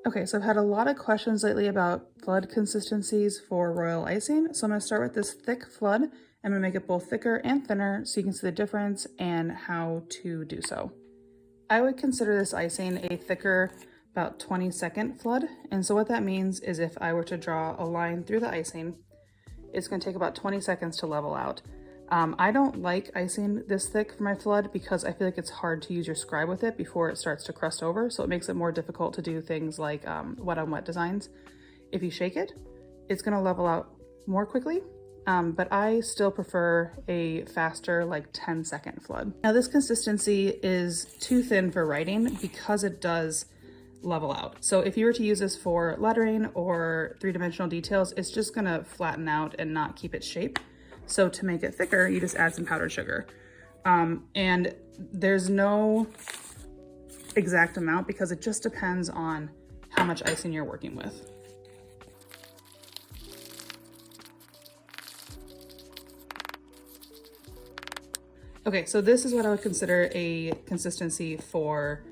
Okay, so I've had a lot of questions lately about flood consistencies for royal icing. So I'm going to start with this thick flood. I'm going to make it both thicker and thinner so you can see the difference and how to do so. I would consider this icing a thicker, about 20-second flood. And so what that means is if I were to draw a line through the icing, it's going to take about 20 seconds to level out. I don't like icing this thick for my flood because I feel like it's hard to use your scribe with it before it starts to crust over. So it makes it more difficult to do things like wet on wet designs. If you shake it, it's going to level out more quickly. But I still prefer a faster, like 10-second flood. Now this consistency is too thin for writing because it does level out. So if you were to use this for lettering or three-dimensional details, it's just gonna flatten out and not keep its shape. So to make it thicker, you just add some powdered sugar. And there's no exact amount because it just depends on how much icing you're working with. Okay, so this is what I would consider a consistency for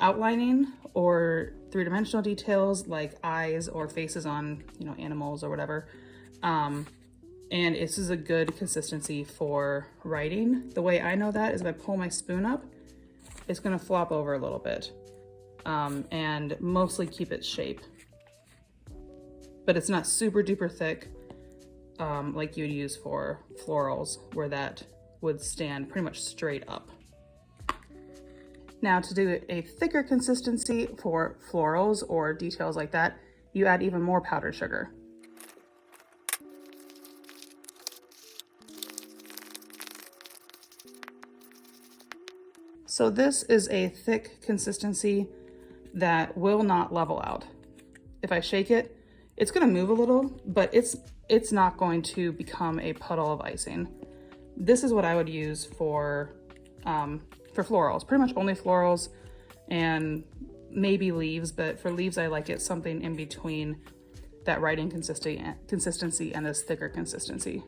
outlining or three-dimensional details like eyes or faces on, animals or whatever. And this is a good consistency for writing. The way I know that is if I pull my spoon up, it's gonna flop over a little bit and mostly keep its shape. But it's not super duper thick like you'd use for florals where that would stand pretty much straight up. Now to do a thicker consistency for florals or details like that, you add even more powdered sugar. So this is a thick consistency that will not level out. If I shake it, it's gonna move a little, but it's not going to become a puddle of icing. This is what I would use for florals, pretty much only florals and maybe leaves, but for leaves I like it something in between that writing consistency and this thicker consistency.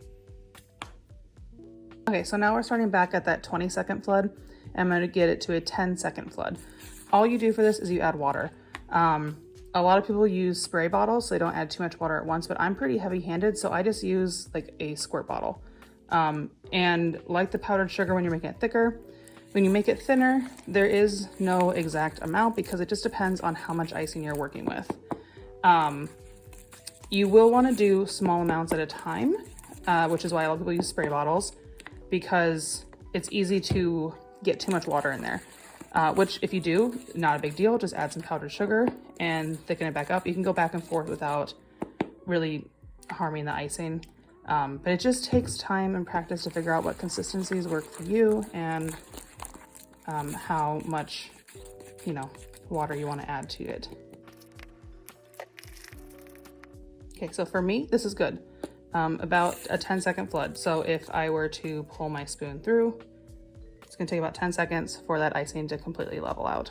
Okay, so now we're starting back at that 20-second flood. I'm going to get it to a 10-second flood. All you do for this is you add water. A lot of people use spray bottles, so they don't add too much water at once, but I'm pretty heavy-handed, so I just use like a squirt bottle. And like the powdered sugar when you're making it thicker, when you make it thinner, there is no exact amount because it just depends on how much icing you're working with. You will want to do small amounts at a time, which is why a lot of people use spray bottles because it's easy to get too much water in there, which if you do, not a big deal, just add some powdered sugar and thicken it back up. You can go back and forth without really harming the icing. But it just takes time and practice to figure out what consistencies work for you and how much, water you want to add to it. Okay, so for me, this is good. About a 10-second flood. So if I were to pull my spoon through, it's gonna take about 10 seconds for that icing to completely level out.